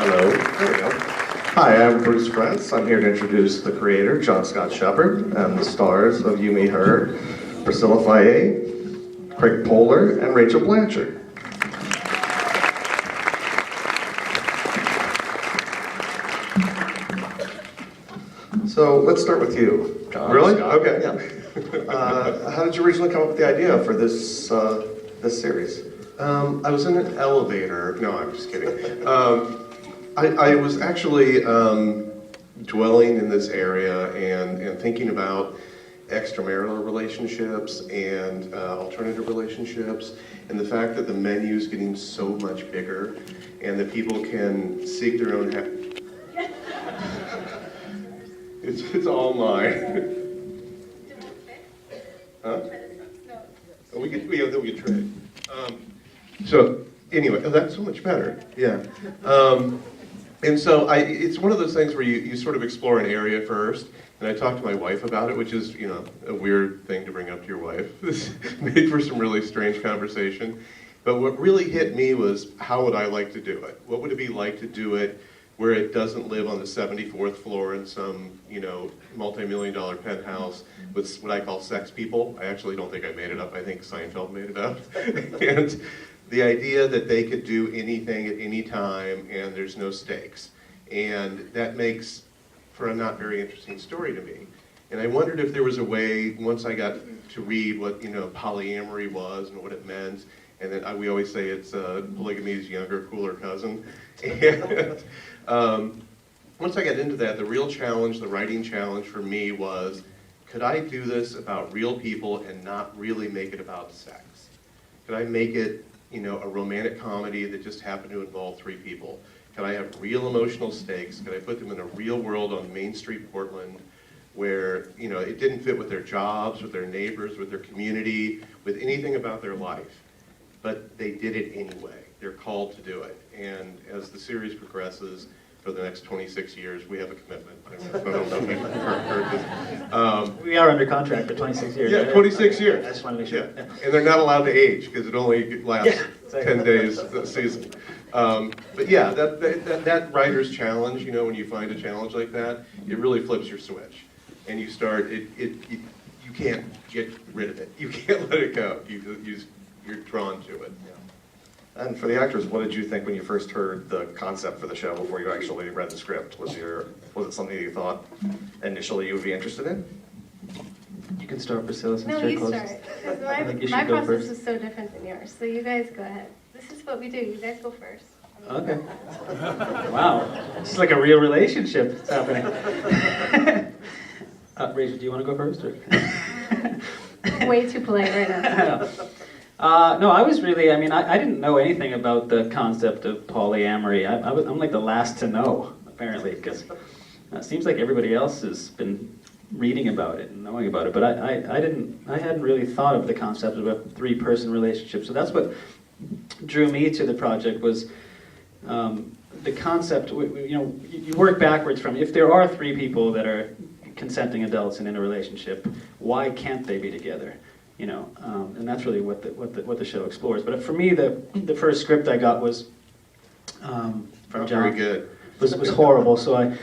Hello. There we go. Hi, I'm Bruce Brentz. I'm here to introduce the creator, John Scott Shepherd, and the stars of You, Me, Her, Priscilla Faia, Greg Poehler, and Rachel Blanchard. So let's start with you, John. Really? Scott. Okay. Yeah. How did you originally come up with the idea for this this series? I was in an elevator. No, I'm just kidding. I was actually dwelling in this area and thinking about extramarital relationships and alternative relationships, and the fact that the menu is getting so much bigger, and that people can seek their own happiness. It's all mine. Huh? Oh, we could trade. So anyway, that's so much better. Yeah. And so it's one of those things where you sort of explore an area first, and I talked to my wife about it, which is, you know, a weird thing to bring up to your wife. This made for some really strange conversation. But what really hit me was, how would I like to do it? What would it be like to do it where it doesn't live on the 74th floor in some, you know, multi-million-dollar penthouse with what I call sex people? I actually don't think I made it up. I think Seinfeld made it up. And the idea that they could do anything at any time and there's no stakes. And that makes for a not very interesting story to me. And I wondered if there was a way, once I got to read what, you know, polyamory was and what it meant, and then we always say it's polygamy's younger, cooler cousin. And once I got into that, the real challenge, the writing challenge for me was, could I do this about real people and not really make it about sex? Could I make it, you know, a romantic comedy that just happened to involve three people? Could I have real emotional stakes? Could I put them in a real world on Main Street, Portland, where, you know, it didn't fit with their jobs, with their neighbors, with their community, with anything about their life? But they did it anyway. They're called to do it. And as the series progresses for the next 26 years, we have a commitment. I don't know if you've heard this. We are under contract for 26 years. Yeah, 26 years. I just want to make sure. Yeah. And they're not allowed to age because it only lasts 10 days a season. But yeah, that writer's challenge, you know, when you find a challenge like that, it really flips your switch. And you start, you can't get rid of it. You can't let it go. You're drawn to it. And for the actors, what did you think when you first heard the concept for the show before you actually read the script? Was it something you thought initially you would be interested in? You can start, Priscilla, since No, you're you closest. start. I think you My should go process first. is so different than yours, so you guys go ahead. This is what we do. You guys go first. Okay. Wow. It's like a real relationship that's happening. Rachel, do you want to go first? Or? Way too polite right now. No, I was really, I mean, I didn't know anything about the concept of polyamory. I'm like the last to know, apparently, because it seems like everybody else has been reading about it and knowing about it, but I hadn't really thought of the concept of a three-person relationship. So that's what drew me to the project was the concept, you know, you work backwards from, if there are three people that are consenting adults and in a relationship, why can't they be together? You know, and that's really what the show explores. But for me, the first script I got was from Not John. very good. Was horrible, so I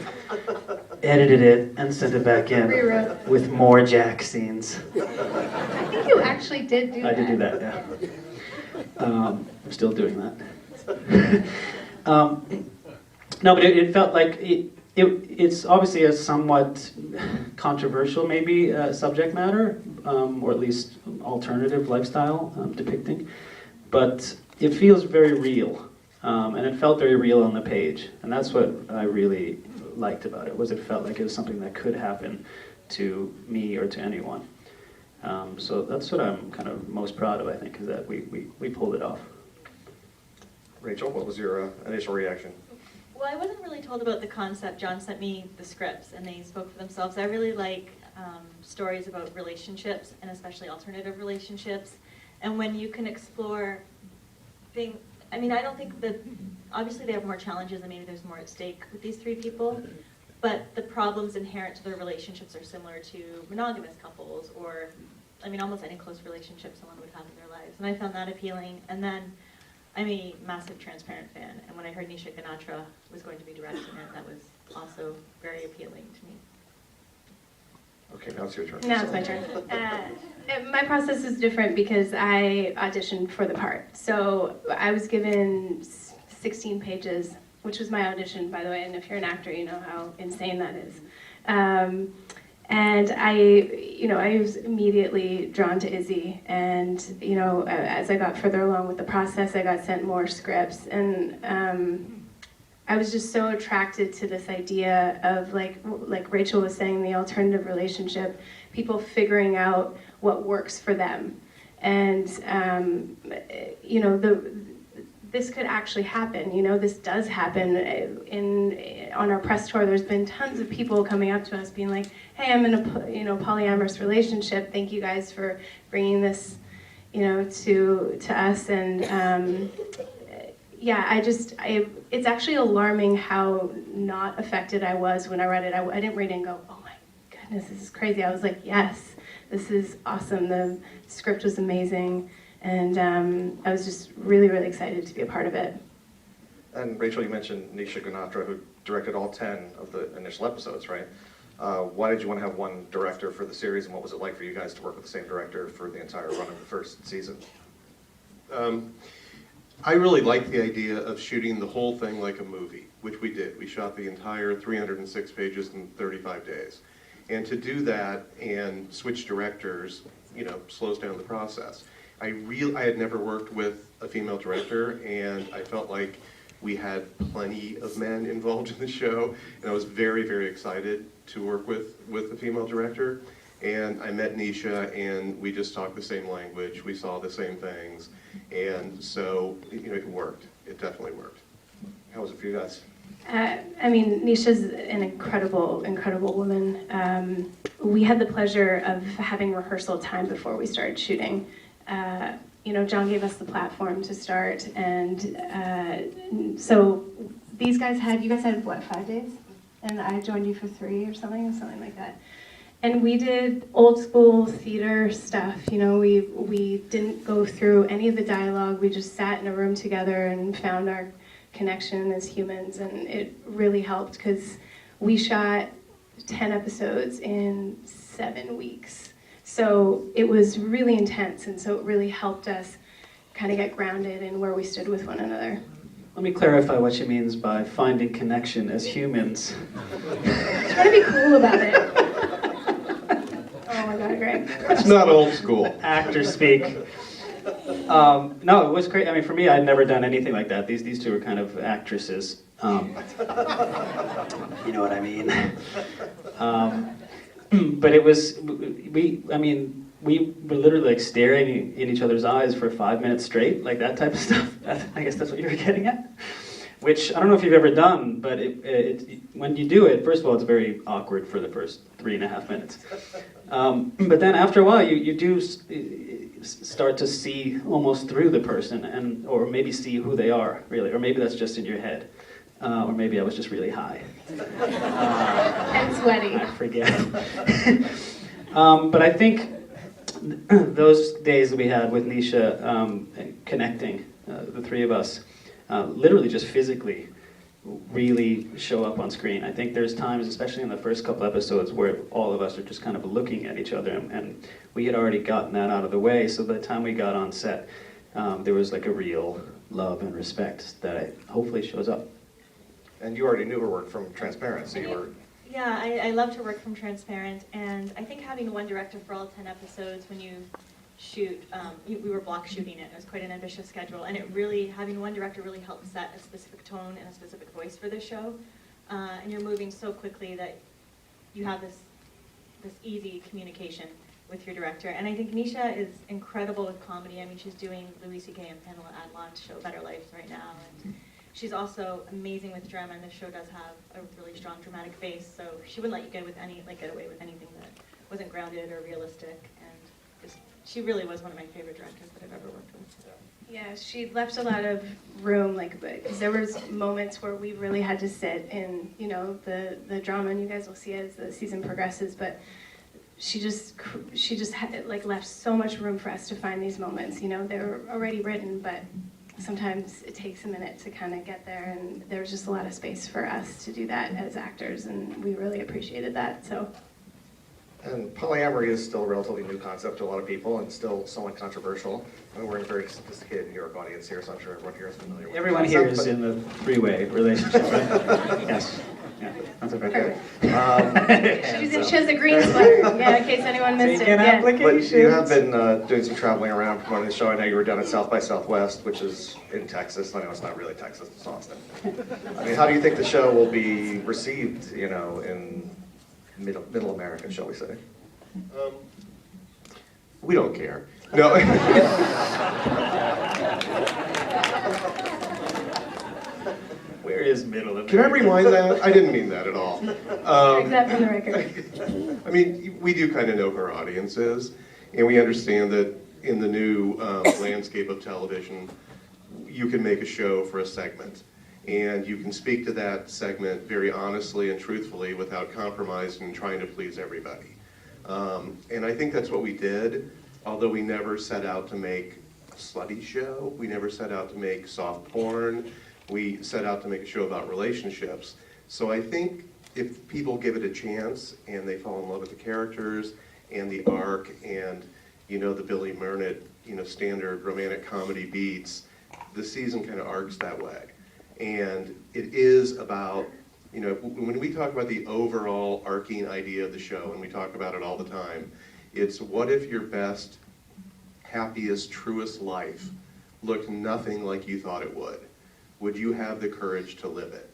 edited it and sent it back in Rewrote. with more Jack scenes. I think you actually did do that. I did do that, yeah. I'm still doing that. No, but it felt like it's obviously a somewhat controversial, maybe, subject matter, or at least alternative lifestyle depicting, but it feels very real, and it felt very real on the page, and that's what I really liked about it, was it felt like it was something that could happen to me or to anyone. So that's what I'm kind of most proud of, I think, is that we pulled it off. Rachel, what was your initial reaction? Well, I wasn't really told about the concept. John sent me the scripts, and they spoke for themselves. I really like stories about relationships, and especially alternative relationships. And when you can explore things, I mean, I don't think that, obviously they have more challenges, and maybe there's more at stake with these three people, but the problems inherent to their relationships are similar to monogamous couples, or, I mean, almost any close relationship someone would have in their lives. And I found that appealing. And then I'm a massive Transparent fan, and when I heard Nisha Ganatra was going to be directing it, that was also very appealing to me. Okay, now it's your turn. Now it's my turn. My process is different because I auditioned for the part. So I was given 16 pages, which was my audition, by the way, and if you're an actor, you know how insane that is. And I was immediately drawn to Izzy, and as I got further along with the process, I got sent more scripts, and I was just so attracted to this idea of like Rachel was saying, the alternative relationship, people figuring out what works for them, and this could actually happen. This does happen. On our press tour, there's been tons of people coming up to us being like, "Hey, I'm in a polyamorous relationship. Thank you guys for bringing this, to us." And it's actually alarming how not affected I was when I read it. I didn't read it and go, "Oh my goodness, this is crazy." I was like, "Yes, this is awesome." The script was amazing. And I was just really, really excited to be a part of it. And Rachel, you mentioned Nisha Ganatra, who directed all 10 of the initial episodes, right? Why did you want to have one director for the series, and what was it like for you guys to work with the same director for the entire run of the first season? I really liked the idea of shooting the whole thing like a movie, which we did. We shot the entire 306 pages in 35 days. And to do that and switch directors, slows down the process. I had never worked with a female director, and I felt like we had plenty of men involved in the show, and I was very, very excited to work with a female director. And I met Nisha, and we just talked the same language, we saw the same things, and so it worked. It definitely worked. How was it for you guys? Nisha's an incredible, incredible woman. We had the pleasure of having rehearsal time before we started shooting. John gave us the platform to start, and so you guys had what, 5 days? And I joined you for 3 or something like that. And we did old school theater stuff. We didn't go through any of the dialogue. We just sat in a room together and found our connection as humans, and it really helped because we shot 10 episodes in 7 weeks. So it was really intense, and so it really helped us kind of get grounded in where we stood with one another. Let me clarify what she means by finding connection as humans. Try to be cool about it. Oh my God, Greg. That's not old school. Actor speak. No, it was great. For me, I'd never done anything like that. These two are kind of actresses. You know what I mean? But it was, we were literally like staring in each other's eyes for 5 minutes straight, like that type of stuff. I guess that's what you were getting at. Which, I don't know if you've ever done, but when you do it, first of all, it's very awkward for the first 3.5 minutes. But then after a while, you do start to see almost through the person, or maybe see who they are, really. Or maybe that's just in your head. Or maybe I was just really high. And sweaty. I forget. But I think those days that we had with Nisha connecting, the three of us, literally just physically really show up on screen. I think there's times, especially in the first couple episodes, where all of us are just kind of looking at each other, and we had already gotten that out of the way, so by the time we got on set, there was like a real love and respect that hopefully shows up. And you already knew her work from Transparent, so you were... Yeah, I love to work from Transparent, and I think having one director for all 10 episodes when you shoot, we were block shooting it. It was quite an ambitious schedule, and having one director really helped set a specific tone and a specific voice for the show. And you're moving so quickly that you have this easy communication with your director. And I think Nisha is incredible with comedy. She's doing Louis C.K. and Pamela Adlon's show Better Life right now. And she's also amazing with drama, and the show does have a really strong dramatic base, so she wouldn't let you get away with anything that wasn't grounded or realistic, and she really was one of my favorite directors that I've ever worked with. Yeah, she left a lot of room, because there was moments where we really had to sit in, the drama, and you guys will see as the season progresses, but she just had, left so much room for us to find these moments. They were already written, but sometimes it takes a minute to kind of get there, and there was just a lot of space for us to do that as actors, and we really appreciated that. So. And polyamory is still a relatively new concept to a lot of people and still somewhat controversial. I mean, we're in a very sophisticated New York audience here, so I'm sure everyone here is familiar with Everyone the here concept, is in the three-way relationship, right? Yes. Yeah, that's okay. She has a green sweater, yeah, in case anyone missed it. Taking Yeah. applications. But you have been doing some traveling around promoting the show. I know you were down at South by Southwest, which is in Texas. I know it's not really Texas, it's Austin. I mean, how do you think the show will be received, you know, in middle America, shall we say? We don't care. No. Where is middle America? Can I rewind that? I didn't mean that at all. Take that from the record. I mean, we do kind of know who our audience is, and we understand that in the new landscape of television, you can make a show for a segment, and you can speak to that segment very honestly and truthfully without compromising and trying to please everybody. And I think that's what we did, although we never set out to make a slutty show, we never set out to make soft porn, we set out to make a show about relationships. So I think if people give it a chance and they fall in love with the characters and the arc and, you know, the Billy Murnett, you know, standard romantic comedy beats, the season kind of arcs that way. And it is about, you know, when we talk about the overall arcing idea of the show, and we talk about it all the time, it's what if your best, happiest, truest life looked nothing like you thought it would? Would you have the courage to live it?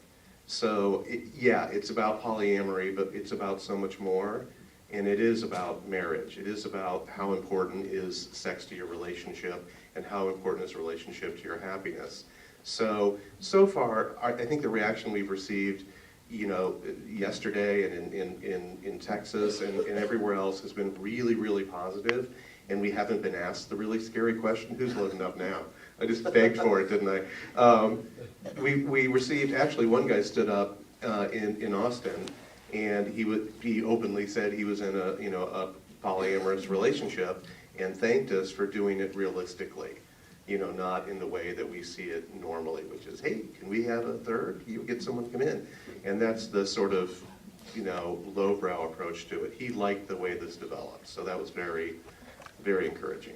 So, yeah, it's about polyamory, but it's about so much more. And it is about marriage. It is about how important is sex to your relationship and how important is relationship to your happiness. So far, I think the reaction we've received, you know, yesterday and in Texas and everywhere else has been really, really positive. And we haven't been asked the really scary question, who's loading up now? I just begged for it, didn't I? We received, actually one guy stood up in Austin, and he openly said he was in a polyamorous relationship and thanked us for doing it realistically, you know, not in the way that we see it normally, which is, hey, can we have a third? You get someone to come in. And that's the sort of, you know, lowbrow approach to it. He liked the way this developed, so that was very, very encouraging.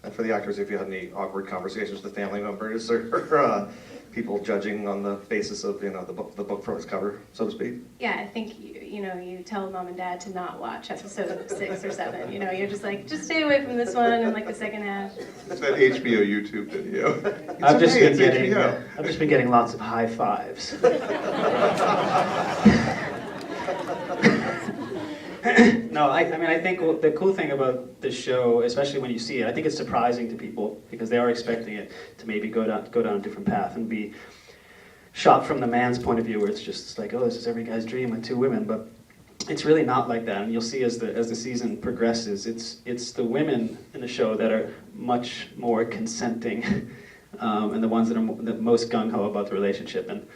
And for the actors, if you had any awkward conversations with family members or people judging on the basis of, you know, the book from its cover, so to speak? Yeah, I think, you know, you tell mom and dad to not watch episode 6 or 7. You know, you're just like, just stay away from this one and like the second half. It's that HBO YouTube video. I've just It's been getting lots of high fives. No, I mean, I think the cool thing about the show, especially when you see it, I think it's surprising to people because they are expecting it to maybe go down a different path and be shot from the man's point of view, where it's just like, oh, this is every guy's dream with 2 women, but it's really not like that. And you'll see as the season progresses, it's the women in the show that are much more consenting, and the ones that are the most gung-ho about the relationship. And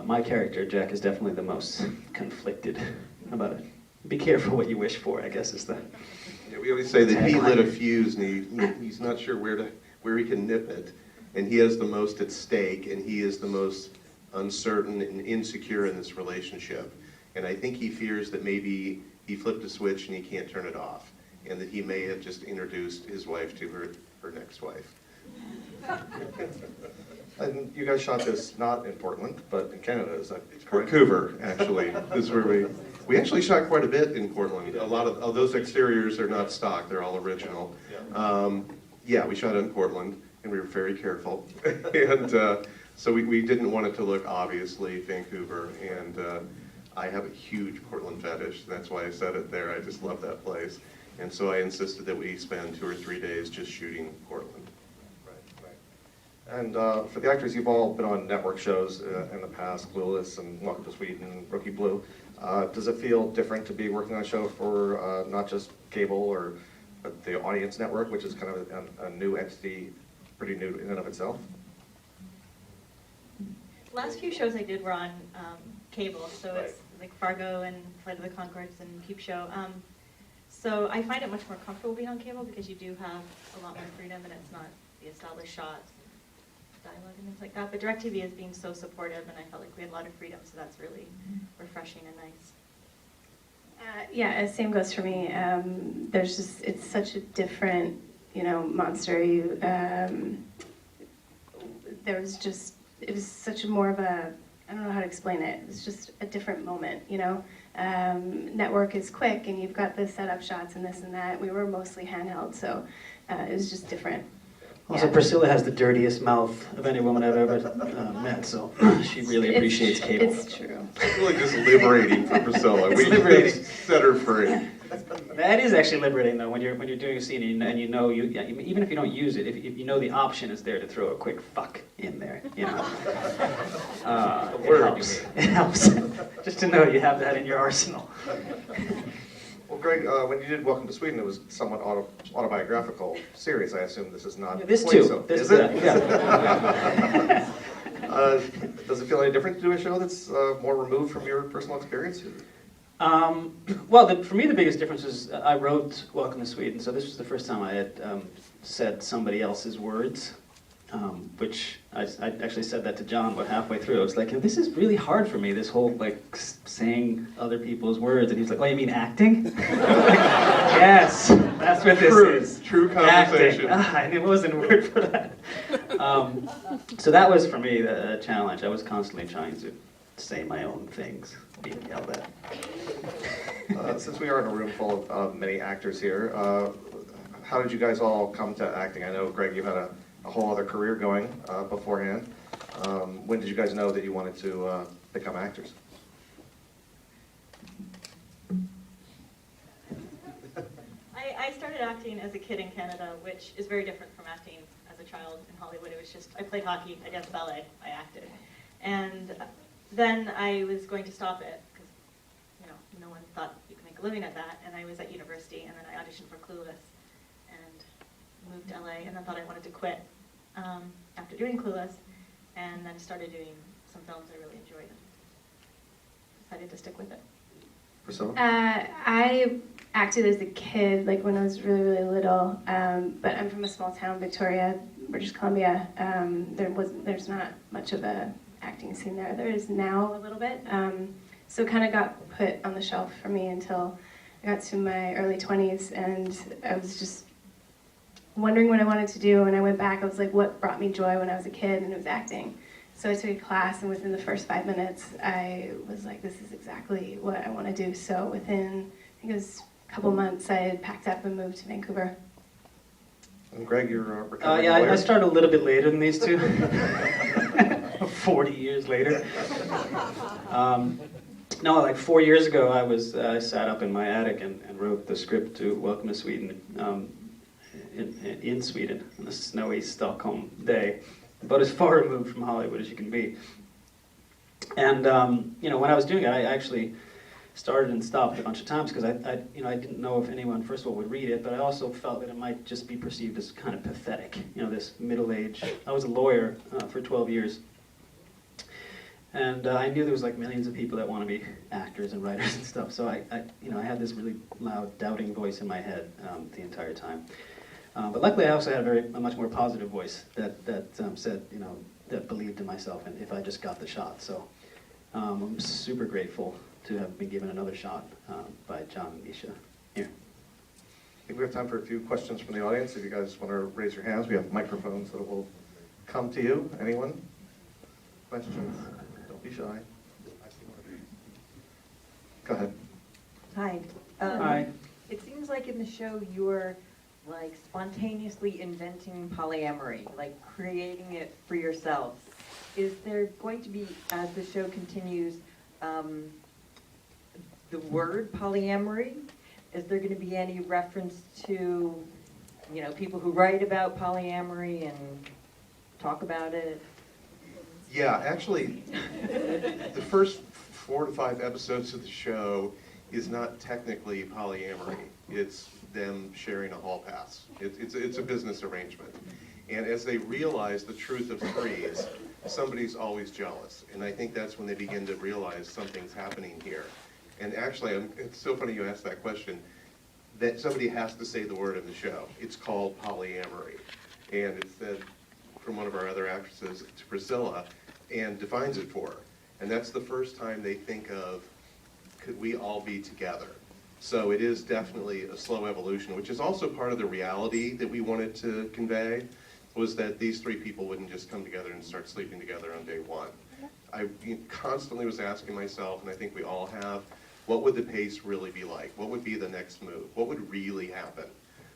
my character, Jack, is definitely the most conflicted about it. Be careful what you wish for, I guess, is the... Yeah, we always say that he lit a fuse and he's not sure where he can nip it. And he has the most at stake, and he is the most uncertain and insecure in this relationship. And I think he fears that maybe he flipped a switch and he can't turn it off, and that he may have just introduced his wife to her next wife. And you guys shot this not in Portland, but in Canada, is that correct? Vancouver, actually, is where we actually shot quite a bit in Portland. A lot of those exteriors are not stock; they're all original. Yeah, we shot it in Portland, and we were very careful. And so we didn't want it to look obviously Vancouver. And I have a huge Portland fetish. That's why I said it there. I just love that place. And so I insisted that we spend 2 or 3 days just shooting Portland. And for the actors, you've all been on network shows in the past, Clueless and Welcome to Sweden, Rookie Blue. Does it feel different to be working on a show for not just cable or but the audience network, which is kind of a new entity, pretty new in and of itself? Last few shows I did were on cable, so it's like Fargo and Flight of the Conchords and Peep Show. So I find it much more comfortable being on cable because you do have a lot more freedom and it's not the established shots. dialogue and things like that. But DirecTV has been so supportive, and I felt like we had a lot of freedom, so that's really refreshing and nice. Yeah, same goes for me. There's just, it's such a different, monster. There was just, it was such a more of a, I don't know how to explain it. It was just a different moment, Network is quick, and you've got the setup shots and this and that. We were mostly handheld, so it was just different. Also, Yeah. Priscilla has the dirtiest mouth of any woman I've ever met, so she really appreciates cable. It's true. It's really just liberating for Priscilla. It's We liberating. just set her free. That is actually liberating, though, when you're doing a scene and you know even if you don't use it, if you know the option is there to throw a quick fuck in there, It helps. It helps. Just to know you have that in your arsenal. Well, Greg, when you did Welcome to Sweden, it was somewhat autobiographical series. I assume this is not This quite too. so. This Is it? Yeah. Does it feel any different to do a show that's more removed from your personal experience? Well, for me, the biggest difference is I wrote Welcome to Sweden, so this was the first time I had said somebody else's words, which I actually said that to John about halfway through. I was like, this is really hard for me, this whole saying other people's words. And he's like, oh, you mean acting? Yes, that's what this is. True conversation. Acting. It wasn't a word for that. So that was, for me, the challenge. I was constantly trying to say my own things, being yelled at. Since we are in a room full of many actors here, how did you guys all come to acting? I know, Greg, you had a whole other career going beforehand. When did you guys know that you wanted to become actors? I started acting as a kid in Canada, which is very different from acting as a child in Hollywood. It was just, I played hockey, I danced ballet, I acted. And then I was going to stop it, because no one thought you could make a living at that. And I was at university, and then I auditioned for Clueless, and moved to LA, and then thought I wanted to quit after doing Clueless, and then started doing some films I really enjoyed, and decided to stick with it. Priscilla? I acted as a kid, like when I was really, really little, but I'm from a small town, Victoria, British Columbia. There's not much of a acting scene there. There is now a little bit, so it kind of got put on the shelf for me until I got to my early 20s, and I was just wondering what I wanted to do. And I went back, I was like, what brought me joy when I was a kid? And it was acting. So I took a class, and within the first 5 minutes, I was like, this is exactly what I want to do. So within, I think it was a couple months, I had packed up and moved to Vancouver. And Greg, you're a recovering Yeah, lawyer? I started a little bit later than these two. 40 years later. No, like 4 years ago, I sat up in my attic and wrote the script to Welcome to Sweden in Sweden on a snowy Stockholm day, about as far removed from Hollywood as you can be. And when I was doing it, I actually started and stopped a bunch of times because I didn't know if anyone, first of all, would read it, but I also felt that it might just be perceived as kind of pathetic. This middle-aged. I was a lawyer for 12 years. And I knew there was like millions of people that want to be actors and writers and stuff. So I had this really loud, doubting voice in my head the entire time. But luckily, I also had a much more positive voice that said, that believed in myself, and if I just got the shot. So I'm super grateful to have been given another shot by John and Nisha here. I think we have time for a few questions from the audience. If you guys want to raise your hands, we have microphones that will come to you. Anyone? Questions? Don't be shy. I see one of you. Go ahead. Hi. Hi. It seems like in the show you're like spontaneously inventing polyamory, like creating it for yourself. Is there going to be, as the show continues, the word polyamory? Is there going to be any reference to, people who write about polyamory and talk about it? Yeah, actually, the first 4 to 5 episodes of the show is not technically polyamory. It's them sharing a hall pass. It's a business arrangement. And as they realize the truth of threes, somebody's always jealous. And I think that's when they begin to realize something's happening here. And actually, it's so funny you asked that question, that somebody has to say the word in the show. It's called polyamory. And it's said from one of our other actresses to Priscilla and defines it for her. And that's the first time they think of, could we all be together? So it is definitely a slow evolution, which is also part of the reality that we wanted to convey, was that these three people wouldn't just come together and start sleeping together on day one. I constantly was asking myself, and I think we all have, what would the pace really be like? What would be the next move? What would really happen?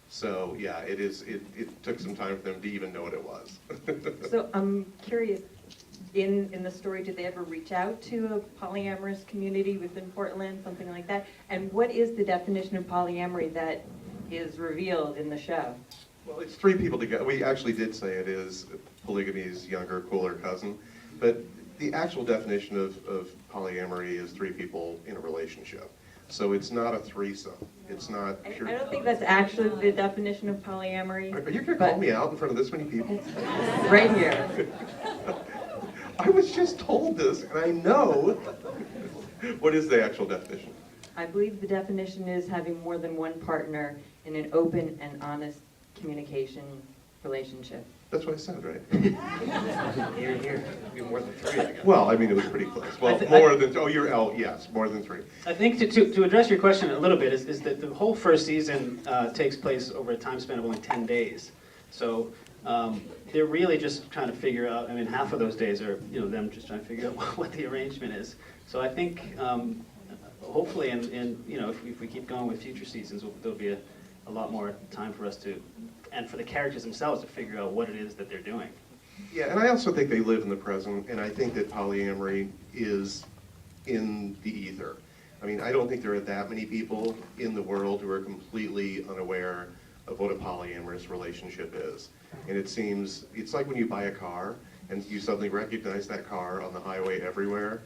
So yeah, it took some time for them to even know what it was. So I'm curious, in the story, did they ever reach out to a polyamorous community within Portland, something like that? And what is the definition of polyamory that is revealed in the show? Well, it's three people together. We actually did say it is polygamy's younger, cooler cousin, but the actual definition of polyamory is three people in a relationship. So it's not a threesome. It's not pure. I don't think that's actually the definition of polyamory. Are you going to call me out in front of this many people? Right here. I was just told this, and I know. What is the actual definition? I believe the definition is having more than one partner in an open and honest communication relationship. That's what I said, right? Here, here. More than three, I guess. Well, I mean, it was pretty close. Well, yes, more than three. I think to address your question a little bit is that the whole first season takes place over a time span of only 10 days. So they're really just trying to figure out, I mean, half of those days are, them just trying to figure out what the arrangement is. So I think hopefully, if we keep going with future seasons, there'll be a lot more time for us to, and for the characters themselves to figure out what it is that they're doing. Yeah, and I also think they live in the present, and I think that polyamory is in the ether. I mean, I don't think there are that many people in the world who are completely unaware of what a polyamorous relationship is. And it seems, it's like when you buy a car and you suddenly recognize that car on the highway everywhere.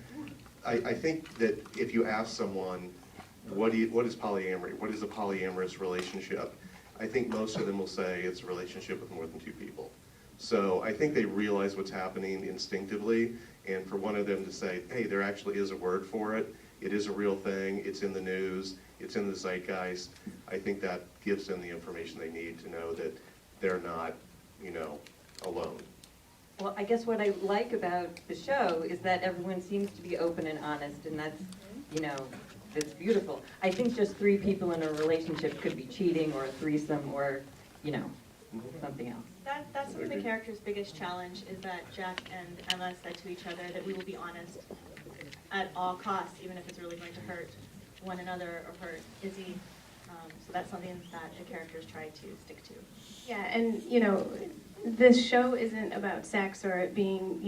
I think that if you ask someone, what is polyamory? What is a polyamorous relationship? I think most of them will say it's a relationship with more than two people. So I think they realize what's happening instinctively, and for one of them to say, hey, there actually is a word for it, it is a real thing, it's in the news, it's in the zeitgeist, I think that gives them the information they need to know that they're not, alone. Well, I guess what I like about the show is that everyone seems to be open and honest, and that's, that's beautiful. I think just three people in a relationship could be cheating or a threesome or, something else. That's one of the characters' biggest challenge, is that Jack and Emma said to each other that we will be honest at all costs, even if it's really going to hurt one another or hurt Izzy. So that's something that the characters try to stick to. Yeah, and this show isn't about sex or it being,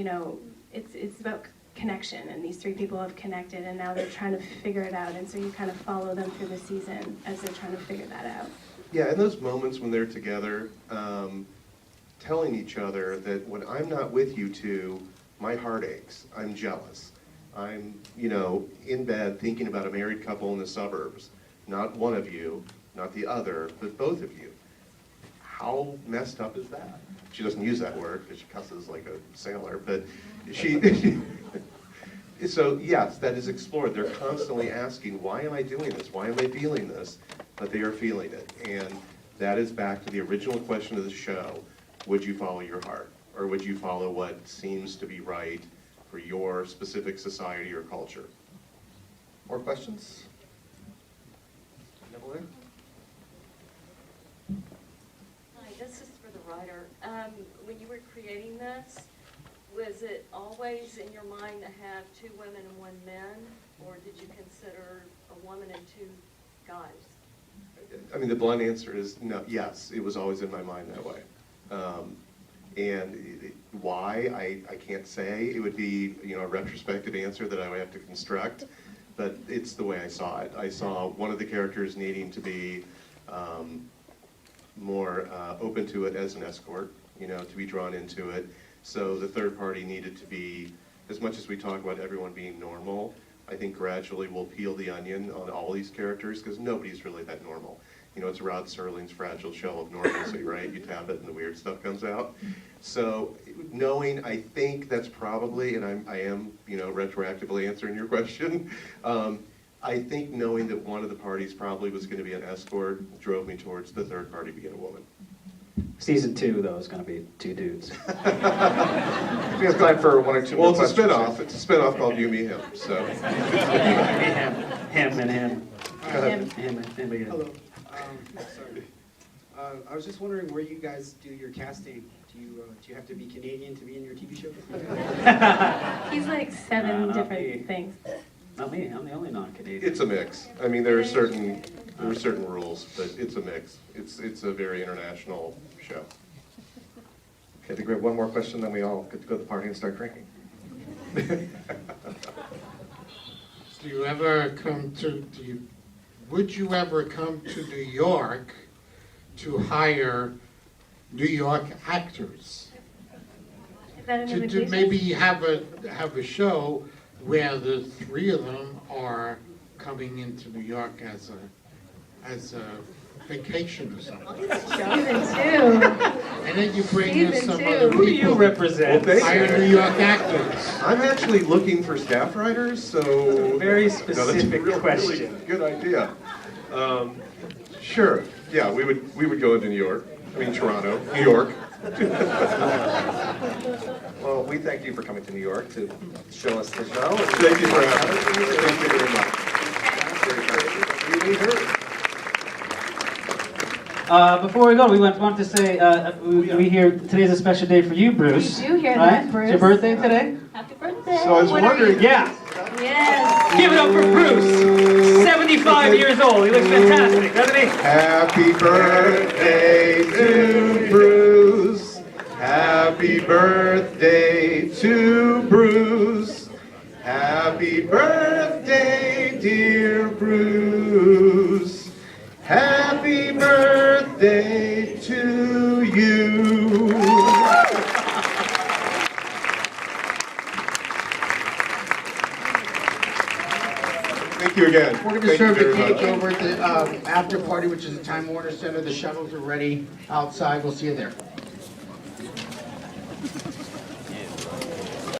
it's about connection, and these three people have connected and now they're trying to figure it out, and so you kind of follow them through the season as they're trying to figure that out. Yeah, and those moments when they're together, telling each other that when I'm not with you two, my heart aches, I'm jealous. I'm, in bed thinking about a married couple in the suburbs, not one of you, not the other, but both of you. How messed up is that? She doesn't use that word because she cusses like a sailor, but so yes, that is explored. They're constantly asking, why am I doing this? Why am I feeling this? But they are feeling it. And that is back to the original question of the show. Would you follow your heart? Or would you follow what seems to be right for your specific society or culture? More questions? Evelyn? Hi, this is for the writer. When you were creating this, was it always in your mind to have two women and one man, or did you consider a woman and two guys? I mean, the blunt answer is no. Yes, it was always in my mind that way. Why, I can't say. It would be, a retrospective answer that I would have to construct, but it's the way I saw it. I saw one of the characters needing to be more open to it as an escort, to be drawn into it. So the third party needed to be, as much as we talk about everyone being normal, I think gradually we'll peel the onion on all these characters, because nobody's really that normal. It's Rod Serling's fragile shell of normalcy, right? You tap it and the weird stuff comes out. So knowing, I think that's probably, and I am, retroactively answering your question, I think knowing that one of the parties probably was going to be an escort drove me towards the third party being a woman. Season 2, though, is going to be 2 dudes. We have time for one or two Well, more it's a questions. spinoff. It's a spinoff called You, Me, Him. So Him and him. Him. Him and again. Hello. Sorry. I was just wondering where you guys do your casting. Do you have to be Canadian to be in your TV show? He's like 7 not different me. things. Not me. I'm the only non-Canadian. it's a mix. I mean, there are certain rules, but it's a mix. It's a very international show. Okay, I think we have one more question, then we all get to go to the party and start drinking. Would you ever come to New York to hire New York actors? Is that an To invitation? maybe have a show where the 3 of them are coming into New York as a vacation or something. Season 2. And then you bring in Season some 2. other Who do you people. represent? Well, Hire New York actors. I'm actually looking for staff writers, so Very No, that's a specific really question. good idea. Sure. Yeah, we would go into New York. I mean Toronto, New York. Well, we thank you for coming to New York to show us the show. Thank you for having us. Thank you very much. You need her. Before we go, we want to say we hear today's a special day for you, Bruce. We do hear right? that, Bruce. It's your birthday today? Happy birthday. So I was What are you- wondering. Yeah. Yes. Give it up for Bruce. 75 years old. He looks fantastic, doesn't he? Happy birthday to Bruce. Happy birthday to Bruce. Happy birthday, dear Bruce. Happy birthday to you. Thank you again. We're going to Thank you serve the very cake much. over at the after party, which is the Time Warner Center. The shuttles are ready outside. We'll see you there.